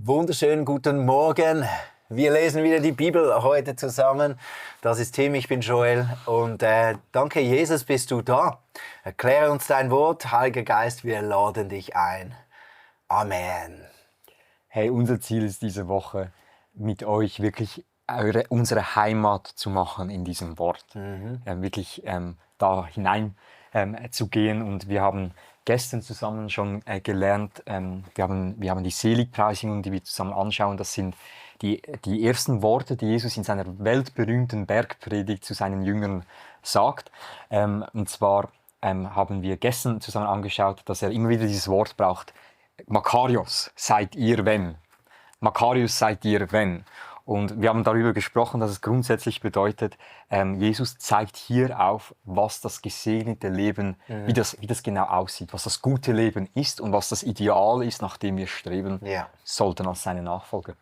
Wunderschönen guten Morgen. Wir lesen wieder die Bibel heute zusammen. Das ist Tim, ich bin Joel und danke Jesus, bist du da. Erkläre uns dein Wort, Heiliger Geist, wir laden dich ein. Amen. Hey, unser Ziel ist diese Woche, mit euch wirklich unsere Heimat zu machen in diesem Wort. Wirklich da hinein zu gehen. Und wir haben gestern zusammen schon gelernt, wir haben die Seligpreisungen, die wir zusammen anschauen. Das sind die ersten Worte, die Jesus in seiner weltberühmten Bergpredigt zu seinen Jüngern sagt. Und zwar haben wir gestern zusammen angeschaut, dass er immer wieder dieses Wort braucht. Makarios, seid ihr wenn? Makarios, seid ihr wenn? Und wir haben darüber gesprochen, dass es grundsätzlich bedeutet, Jesus zeigt hier auf, was das gesegnete Leben, wie das genau aussieht, was das gute Leben ist und was das Ideal ist, nach dem wir streben sollten als seine Nachfolger.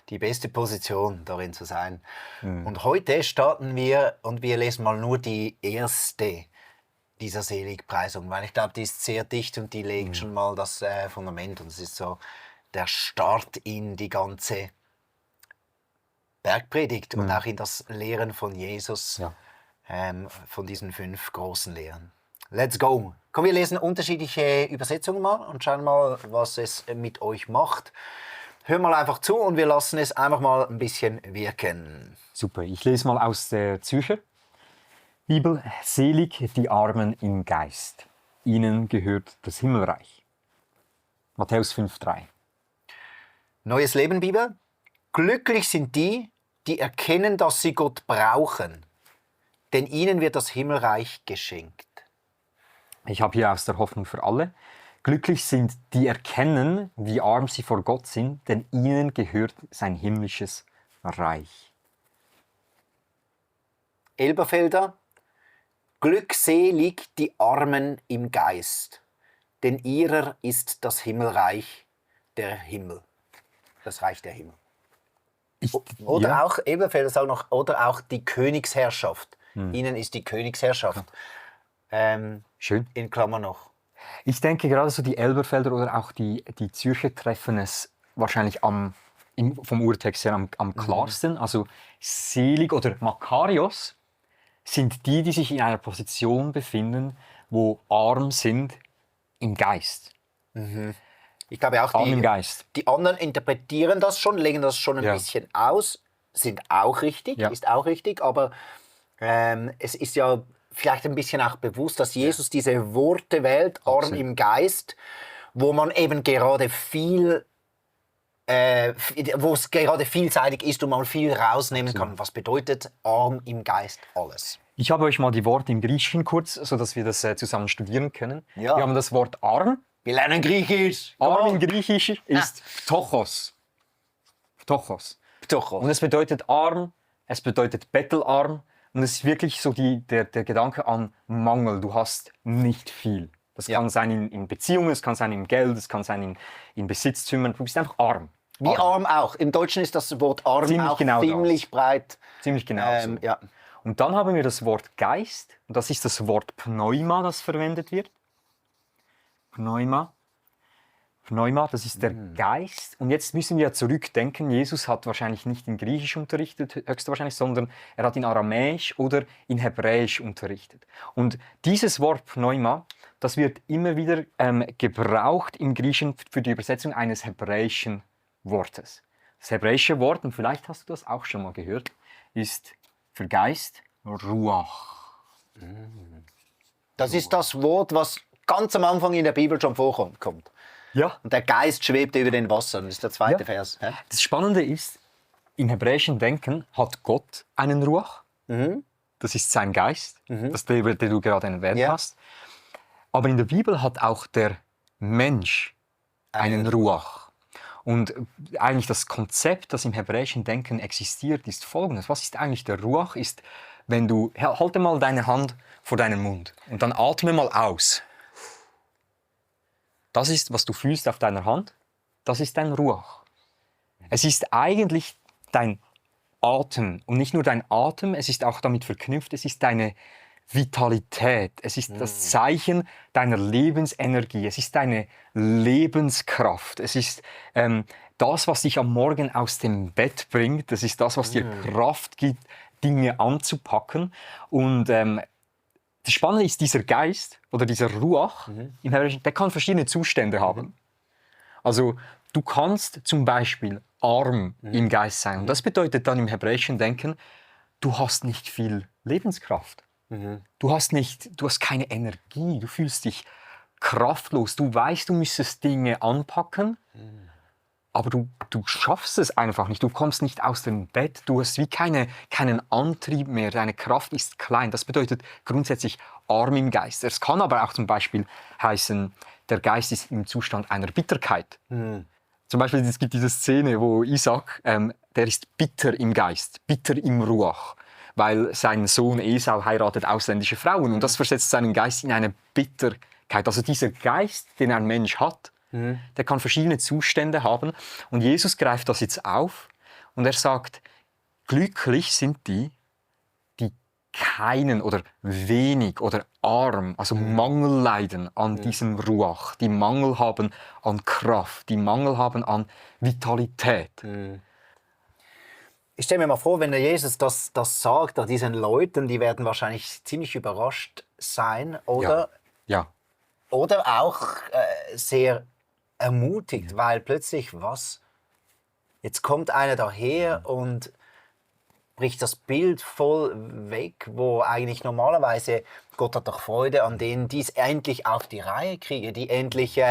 Die beste Position, darin zu sein. Und heute starten wir und wir lesen mal nur die erste dieser Seligpreisung, weil ich glaube, die ist sehr dicht und die legt schon mal das Fundament. Und es ist so der Start in die ganze Bergpredigt und auch in das Lehren von Jesus, von diesen 5 großen Lehren. Let's go! Komm, wir lesen unterschiedliche Übersetzungen mal und schauen mal, was es mit euch macht. Hör mal einfach zu und wir lassen es einfach mal ein bisschen wirken. Super, ich lese mal aus der Zürcher Bibel. Selig die Armen im Geist, ihnen gehört das Himmelreich. Matthäus 5,3. Neues Leben Bibel. Glücklich sind die, die erkennen, dass sie Gott brauchen, denn ihnen wird das Himmelreich geschenkt. Ich habe hier aus der Hoffnung für alle. Glücklich sind die erkennen, wie arm sie vor Gott sind, denn ihnen gehört sein himmlisches Reich. Elberfelder. Glückselig die Armen im Geist, denn ihrer ist das Himmelreich, der Himmel, das Reich der Himmel. Oder auch Elberfelder sagt noch, oder auch die Königsherrschaft. Ihnen ist die Königsherrschaft. Schön. In Klammer noch. Ich denke, gerade so die Elberfelder oder auch die Zürcher treffen es wahrscheinlich vom Urtext her am klarsten. Also selig oder Makarios sind die sich in einer Position befinden, wo arm sind im Geist. Ich glaube auch, Arm im Geist. Die anderen interpretieren das schon, legen das schon ein bisschen aus, sind auch richtig, ist auch richtig, aber es ist ja vielleicht ein bisschen auch bewusst, dass Jesus diese Worte wählt, arm im Geist, wo man eben gerade wo es gerade vielseitig ist und man viel rausnehmen kann. Was bedeutet arm im Geist alles? Ich habe euch mal die Worte im Griechischen kurz, sodass wir das zusammen studieren können. Ja. Wir haben das Wort arm. Wir lernen Griechisch. Arm in Griechisch ist Ptochos. Ptochos. Und es bedeutet arm, es bedeutet bettelarm und es ist wirklich so der Gedanke an Mangel. Du hast nicht viel. Das kann sein in Beziehungen, es kann sein in Geld, es kann sein in Besitztümern. Du bist einfach arm. Wie arm auch. Im Deutschen ist das Wort arm ziemlich auch genau ziemlich breit. Ziemlich genau so. Ja. Und dann haben wir das Wort Geist. Und das ist das Wort Pneuma, das verwendet wird. Pneuma, das ist der Geist. Und jetzt müssen wir zurückdenken, Jesus hat wahrscheinlich nicht in Griechisch unterrichtet, höchstwahrscheinlich, sondern er hat in Aramäisch oder in Hebräisch unterrichtet. Und dieses Wort Pneuma, das wird immer wieder gebraucht im Griechischen für die Übersetzung eines hebräischen Wortes. Das hebräische Wort, und vielleicht hast du das auch schon mal gehört, ist für Geist Ruach. Das ist das Wort, was ganz am Anfang in der Bibel schon vorkommt. Ja. Und der Geist schwebt über den Wassern. Das ist der zweite Vers. Ja? Das Spannende ist, im hebräischen Denken hat Gott einen Ruach. Das ist sein Geist, das den du gerade erwähnt hast. Aber in der Bibel hat auch der Mensch einen Ruach. Und eigentlich das Konzept, das im hebräischen Denken existiert, ist folgendes. Was ist eigentlich der Ruach? Ist, wenn du, halte mal deine Hand vor deinen Mund und dann atme mal aus. Das ist, was du fühlst auf deiner Hand, das ist dein Ruach. Es ist eigentlich dein Atem und nicht nur dein Atem, es ist auch damit verknüpft, es ist deine Vitalität. Es ist das Zeichen deiner Lebensenergie. Es ist deine Lebenskraft. Es ist das, was dich am Morgen aus dem Bett bringt. Das ist das, was dir Kraft gibt, Dinge anzupacken. Und das Spannende ist, dieser Geist oder dieser Ruach, im Hebräischen, der kann verschiedene Zustände haben. Also du kannst zum Beispiel arm im Geist sein. Und das bedeutet dann im hebräischen Denken, du hast nicht viel Lebenskraft. Du hast keine Energie, du fühlst dich kraftlos. Du weißt, du müsstest Dinge anpacken, aber du schaffst es einfach nicht. Du kommst nicht aus dem Bett, du hast wie keinen Antrieb mehr, deine Kraft ist klein. Das bedeutet grundsätzlich arm im Geist. Es kann aber auch zum Beispiel heißen, der Geist ist im Zustand einer Bitterkeit. Zum Beispiel, es gibt diese Szene, wo Isaac, der ist bitter im Geist, bitter im Ruach, weil sein Sohn Esau heiratet ausländische Frauen und das versetzt seinen Geist in eine Bitterkeit. Also dieser Geist, den ein Mensch hat, der kann verschiedene Zustände haben und Jesus greift das jetzt auf und er sagt, glücklich sind die keinen oder wenig oder arm, also Mangel leiden an diesem Ruach, die Mangel haben an Kraft, die Mangel haben an Vitalität. Ich stelle mir mal vor, wenn der Jesus das sagt, diesen Leuten, die werden wahrscheinlich ziemlich überrascht sein, oder? Ja. Oder auch sehr ermutigt, weil plötzlich, jetzt kommt einer daher und bricht das Bild voll weg, wo eigentlich normalerweise, Gott hat doch Freude an denen, die es endlich auf die Reihe kriegen, die endlich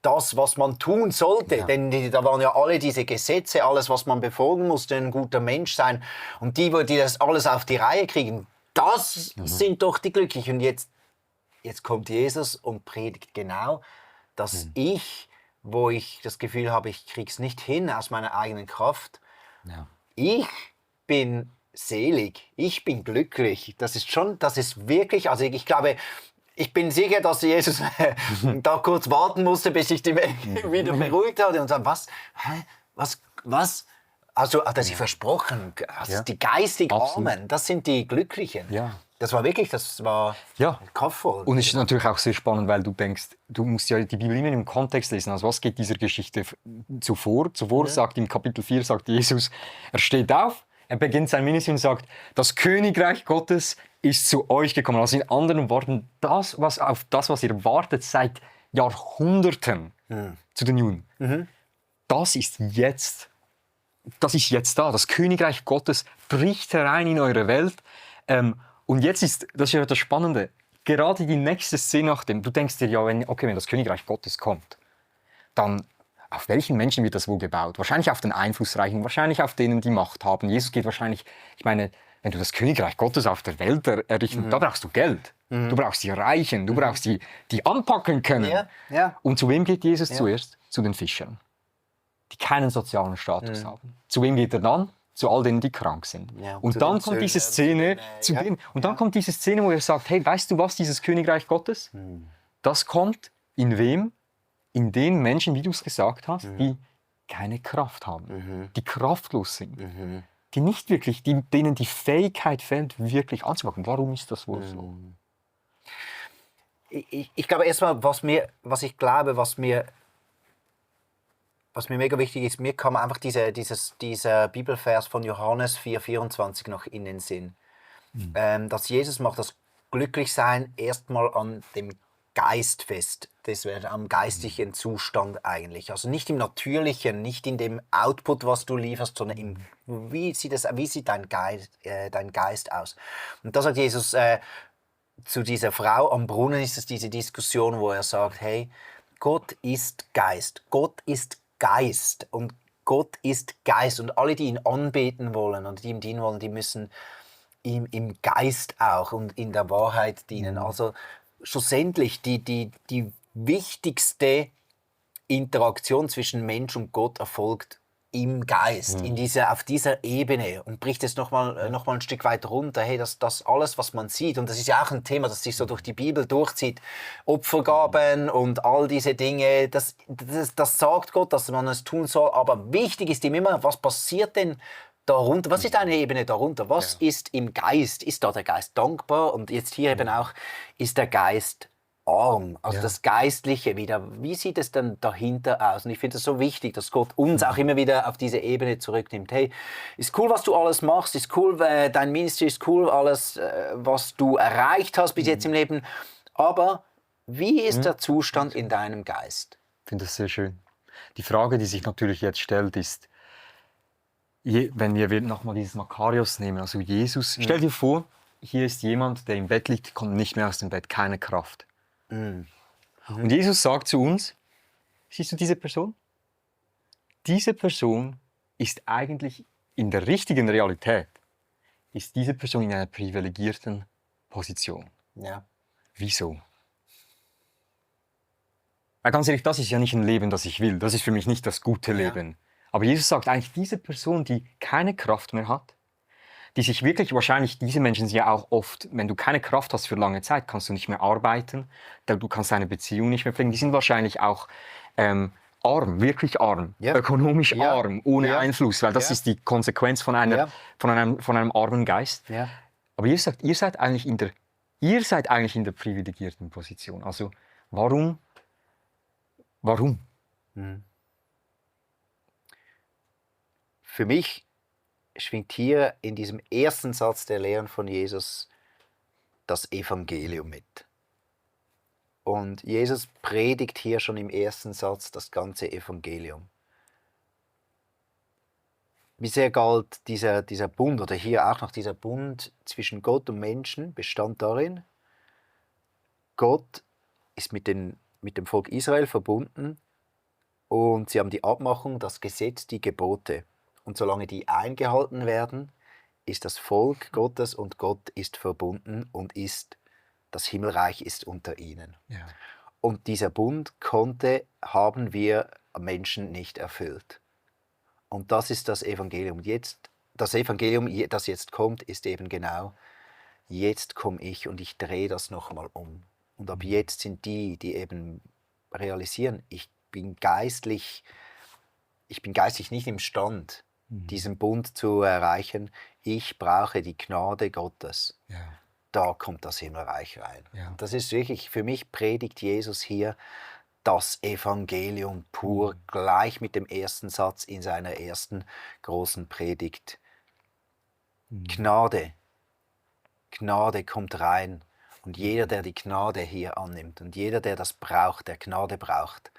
das, was man tun sollte, denn da waren ja alle diese Gesetze, alles, was man befolgen musste, ein guter Mensch sein, und die das alles auf die Reihe kriegen, das sind doch die Glücklichen. Und jetzt kommt Jesus und predigt genau, dass wo ich das Gefühl habe, ich krieg's nicht hin aus meiner eigenen Kraft, ich bin selig, ich bin glücklich. Das ist wirklich, also ich glaube, ich bin sicher, dass Jesus da kurz warten musste, bis ich die wieder beruhigt hatte und sagt, was? Also, hat er sich versprochen, also die geistig Armen, das sind die Glücklichen. Ja. Das war kraftvoll. Und es ist natürlich auch sehr spannend, weil du denkst, du musst ja die Bibel immer im Kontext lesen. Also was geht dieser Geschichte zuvor? Zuvor sagt im Kapitel 4, sagt Jesus, er steht auf, er beginnt sein Ministerium und sagt, das Königreich Gottes ist zu euch gekommen. Also in anderen Worten, das, was ihr wartet seit Jahrhunderten zu den Juden, das ist jetzt da. Das Königreich Gottes bricht herein in eure Welt. Und jetzt das ist ja das Spannende, gerade die nächste Szene nachdem, du denkst dir ja, wenn das Königreich Gottes kommt, dann auf welchen Menschen wird das wohl gebaut? Wahrscheinlich auf den Einflussreichen, wahrscheinlich auf denen, die Macht haben. Jesus geht wahrscheinlich, ich meine, wenn du das Königreich Gottes auf der Welt errichten, da brauchst du Geld. Du brauchst die Reichen, du brauchst die anpacken können. Ja. Und zu wem geht Jesus zuerst? Zu den Fischern, die keinen sozialen Status haben. Zu wem geht er dann? Zu all denen, die krank sind. Ja, und dann kommt diese Szene kommt diese Szene, wo er sagt, hey, weißt du was, dieses Königreich Gottes? Das kommt in wem? In den Menschen, wie du es gesagt hast, die keine Kraft haben, die kraftlos sind, die nicht wirklich, denen die Fähigkeit fehlt, wirklich anzupacken. Warum ist das wohl so? Ich glaube erstmal, was mir mega wichtig ist, mir kam einfach dieser Bibelvers von Johannes 4,24 noch in den Sinn. Dass Jesus macht das Glücklichsein erstmal an dem Geist fest. Das wäre am geistigen Zustand eigentlich. Also nicht im Natürlichen, nicht in dem Output, was du lieferst, sondern wie sieht dein Geist aus? Und da sagt Jesus zu dieser Frau am Brunnen, ist es diese Diskussion, wo er sagt, hey, Gott ist Geist. Gott ist Geist und Gott ist Geist und alle, die ihn anbeten wollen und die ihm dienen wollen, die müssen ihm im Geist auch und in der Wahrheit dienen. Also schlussendlich die wichtigste Interaktion zwischen Mensch und Gott erfolgt im Geist, auf dieser Ebene, und bricht es noch mal ein Stück weit runter. Hey, das alles, was man sieht, und das ist ja auch ein Thema, das sich so durch die Bibel durchzieht, Opfergaben und all diese Dinge, das sagt Gott, dass man es tun soll, aber wichtig ist ihm immer, was passiert denn darunter? Was ist eine Ebene darunter? Was Ja. ist im Geist? Ist da der Geist dankbar? Und jetzt hier eben auch, ist der Geist arm? Also Ja. das Geistliche wieder. Wie sieht es denn dahinter aus? Und ich finde es so wichtig, dass Gott uns auch immer wieder auf diese Ebene zurücknimmt. Hey, ist cool, was du alles machst, ist cool, dein Ministry ist cool, alles, was du erreicht hast bis jetzt im Leben. Aber wie ist der Zustand in deinem Geist? Ich finde das sehr schön. Die Frage, die sich natürlich jetzt stellt, ist, wenn wir nochmal dieses Makarios nehmen, also Jesus, stell dir vor, hier ist jemand, der im Bett liegt, kommt nicht mehr aus dem Bett, keine Kraft. Und Jesus sagt zu uns, siehst du diese Person? Diese Person ist eigentlich in der richtigen Realität, ist diese Person in einer privilegierten Position. Ja. Wieso? Weil ganz ehrlich, das ist ja nicht ein Leben, das ich will. Das ist für mich nicht das gute Leben. Aber Jesus sagt eigentlich, diese Person, die keine Kraft mehr hat, die sich wirklich, wahrscheinlich diese Menschen sind ja auch oft, wenn du keine Kraft hast für lange Zeit, kannst du nicht mehr arbeiten, du kannst deine Beziehung nicht mehr pflegen. Die sind wahrscheinlich auch arm, wirklich arm, ökonomisch arm, ohne Einfluss, weil das ist die Konsequenz von einem armen Geist. Ja. Aber Jesus sagt, ihr seid eigentlich in der privilegierten Position. Also warum? Für mich schwingt hier in diesem ersten Satz der Lehren von Jesus das Evangelium mit. Und Jesus predigt hier schon im ersten Satz das ganze Evangelium. Wie sehr galt dieser Bund, oder hier auch noch dieser Bund zwischen Gott und Menschen, bestand darin, Gott ist mit dem Volk Israel verbunden und sie haben die Abmachung, das Gesetz, die Gebote. Und solange die eingehalten werden, ist das Volk Gottes und Gott ist verbunden und das Himmelreich ist unter ihnen. Ja. Und dieser Bund haben wir Menschen nicht erfüllt. Und das ist das Evangelium. Das Evangelium, das jetzt kommt, ist eben genau, jetzt komme ich und ich drehe das nochmal um. Und ab jetzt sind die eben realisieren, ich bin geistlich nicht imstand, diesen Bund zu erreichen. Ich brauche die Gnade Gottes. Ja. Da kommt das Himmelreich rein. Ja. Und das ist wirklich, für mich predigt Jesus hier das Evangelium pur, gleich mit dem ersten Satz in seiner ersten großen Predigt. Gnade kommt rein. Und jeder, der die Gnade hier annimmt und jeder, der das braucht, der Gnade braucht,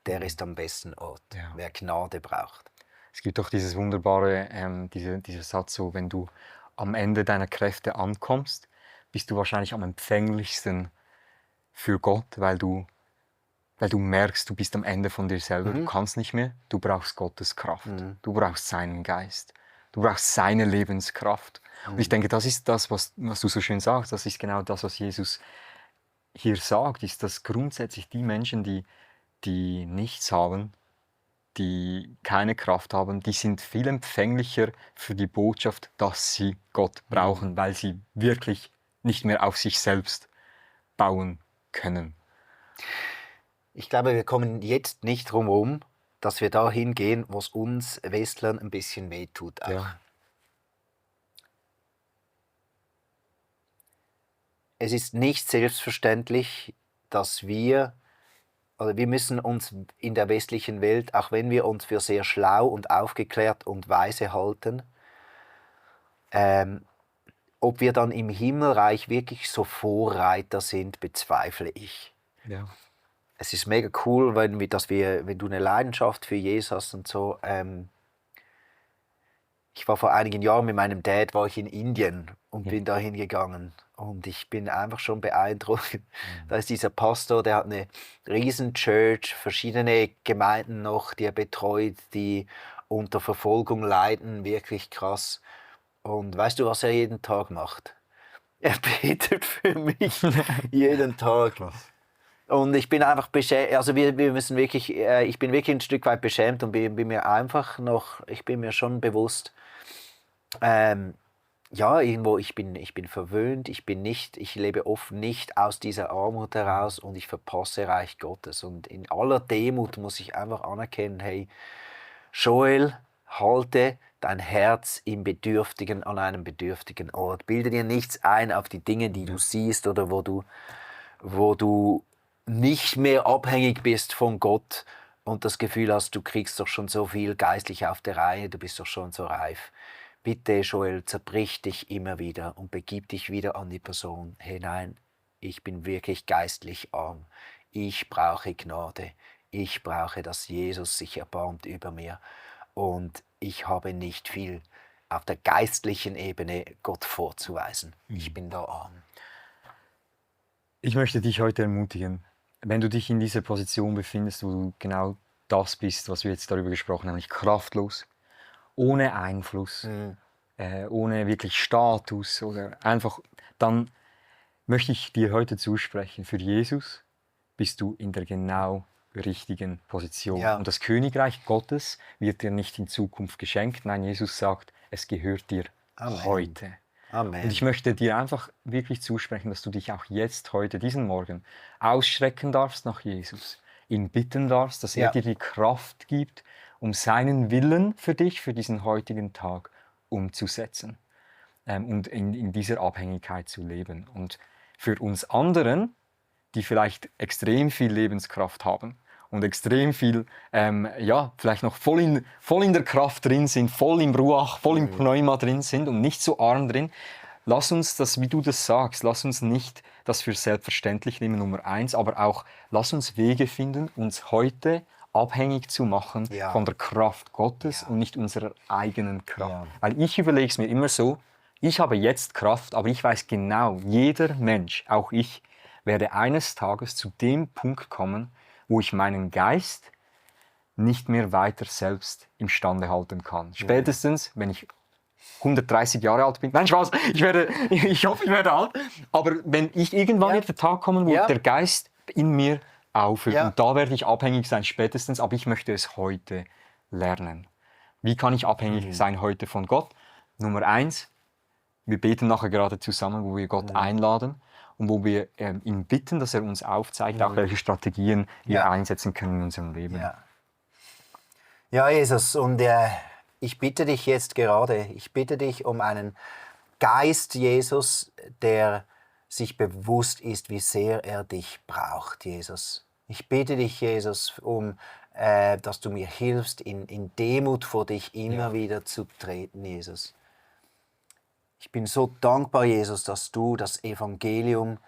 der ist am besten Ort, wer Gnade braucht. Es gibt doch dieses wunderbare, dieser Satz so, wenn du am Ende deiner Kräfte ankommst, bist du wahrscheinlich am empfänglichsten für Gott, weil du merkst, du bist am Ende von dir selber, du kannst nicht mehr, du brauchst Gottes Kraft, du brauchst seinen Geist, du brauchst seine Lebenskraft. Und ich denke, das ist das, was du so schön sagst, das ist genau das, was Jesus hier sagt, ist, dass grundsätzlich die Menschen, die nichts haben, die keine Kraft haben, die sind viel empfänglicher für die Botschaft, dass sie Gott brauchen, weil sie wirklich nicht mehr auf sich selbst bauen können. Ich glaube, wir kommen jetzt nicht drum herum, dass wir dahin gehen, wo es uns Westlern ein bisschen wehtut auch. Ja. Es ist nicht selbstverständlich, dass wir müssen uns in der westlichen Welt, auch wenn wir uns für sehr schlau und aufgeklärt und weise halten, ob wir dann im Himmelreich wirklich so Vorreiter sind, bezweifle ich. Ja. Es ist mega cool, wenn du eine Leidenschaft für Jesus hast und so. Ich war vor einigen Jahren mit meinem Dad in Indien und bin da hingegangen. Und ich bin einfach schon beeindruckt. Da ist dieser Pastor, der hat eine riesen Church, verschiedene Gemeinden noch, die er betreut, die unter Verfolgung leiden, wirklich krass. Und weißt du, was er jeden Tag macht? Er betet für mich jeden Tag. Und ich bin einfach beschämt, also wir müssen wirklich, ich bin wirklich ein Stück weit beschämt und bin mir schon bewusst, irgendwo, ich bin verwöhnt, ich lebe oft nicht aus dieser Armut heraus und ich verpasse Reich Gottes. Und in aller Demut muss ich einfach anerkennen, hey, Joel, halte dein Herz im Bedürftigen an einem bedürftigen Ort. Bilde dir nichts ein auf die Dinge, die du siehst oder wo du nicht mehr abhängig bist von Gott und das Gefühl hast, du kriegst doch schon so viel geistlich auf der Reihe, du bist doch schon so reif. Bitte, Joel, zerbrich dich immer wieder und begib dich wieder an die Person. Hey, nein, ich bin wirklich geistlich arm. Ich brauche Gnade. Ich brauche, dass Jesus sich erbarmt über mir. Und ich habe nicht viel auf der geistlichen Ebene Gott vorzuweisen. Ich bin da arm. Ich möchte dich heute ermutigen, wenn du dich in dieser Position befindest, wo du genau das bist, was wir jetzt darüber gesprochen haben, nämlich kraftlos, ohne Einfluss, ohne wirklich Status oder einfach, dann möchte ich dir heute zusprechen, für Jesus bist du in der genau richtigen Position. Ja. Und das Königreich Gottes wird dir nicht in Zukunft geschenkt. Nein, Jesus sagt, es gehört dir Amen. heute. Amen. Und ich möchte dir einfach wirklich zusprechen, dass du dich auch jetzt, heute, diesen Morgen ausstrecken darfst nach Jesus, ihn bitten darfst, dass er dir die Kraft gibt, um seinen Willen für dich, für diesen heutigen Tag umzusetzen und in dieser Abhängigkeit zu leben. Und für uns anderen, die vielleicht extrem viel Lebenskraft haben und extrem viel, vielleicht noch voll in der Kraft drin sind, voll im Ruach, voll im Pneuma drin sind und nicht so arm drin, lass uns das, wie du das sagst, lass uns nicht das für selbstverständlich nehmen, Nummer 1, aber auch lass uns Wege finden, uns heute abhängig zu machen von der Kraft Gottes und nicht unserer eigenen Kraft. Ja. Weil ich überlege es mir immer so, ich habe jetzt Kraft, aber ich weiß genau, jeder Mensch, auch ich, werde eines Tages zu dem Punkt kommen, wo ich meinen Geist nicht mehr weiter selbst imstande halten kann. Spätestens, wenn ich 130 Jahre alt bin. Nein, Spaß, ich hoffe, ich werde alt. Aber wenn ich irgendwann wird der Tag kommen, wo der Geist in mir aufhört. Und da werde ich abhängig sein, spätestens, aber ich möchte es heute lernen. Wie kann ich abhängig sein heute von Gott? Nummer 1, wir beten nachher gerade zusammen, wo wir Gott einladen und wo wir ihn bitten, dass er uns aufzeigt, auch welche Strategien wir einsetzen können in unserem Leben. Ja, Jesus, und ich bitte dich jetzt gerade, ich bitte dich um einen Geist, Jesus, der sich bewusst ist, wie sehr er dich braucht, Jesus. Ich bitte dich, Jesus, dass du mir hilfst, in Demut vor dich immer wieder zu treten, Jesus. Ich bin so dankbar, Jesus, dass du das Evangelium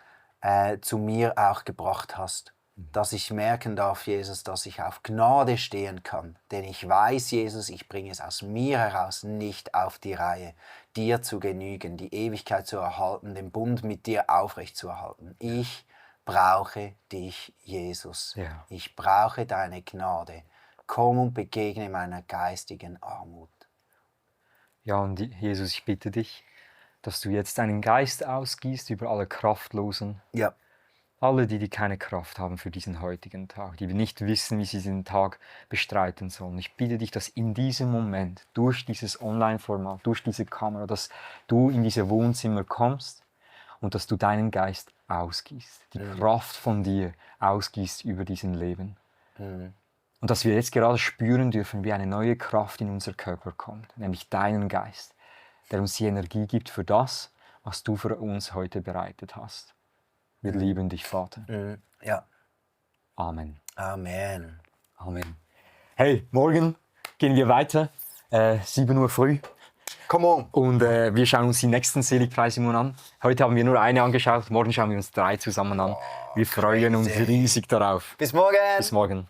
zu mir auch gebracht hast. Dass ich merken darf, Jesus, dass ich auf Gnade stehen kann. Denn ich weiß, Jesus, ich bringe es aus mir heraus nicht auf die Reihe, dir zu genügen, die Ewigkeit zu erhalten, den Bund mit dir aufrecht zu erhalten. Ich brauche dich, Jesus. Ja. Ich brauche deine Gnade. Komm und begegne meiner geistigen Armut. Ja, und Jesus, ich bitte dich, dass du jetzt deinen Geist ausgießt über alle Kraftlosen. Ja. Alle, die keine Kraft haben für diesen heutigen Tag, die nicht wissen, wie sie diesen Tag bestreiten sollen. Ich bitte dich, dass in diesem Moment, durch dieses Online-Format, durch diese Kamera, dass du in diese Wohnzimmer kommst und dass du deinen Geist ausgießt, die Kraft von dir ausgießt über diesen Leben. Und dass wir jetzt gerade spüren dürfen, wie eine neue Kraft in unser Körper kommt, nämlich deinen Geist, der uns die Energie gibt für das, was du für uns heute bereitet hast. Wir lieben dich, Vater. Ja. Amen. Amen. Amen. Hey, morgen gehen wir weiter. 7 Uhr früh. Come on. Und wir schauen uns die nächsten Seligpreisungen an. Heute haben wir nur eine angeschaut, morgen schauen wir uns 3 zusammen an. Wir freuen uns riesig darauf. Bis morgen. Bis morgen.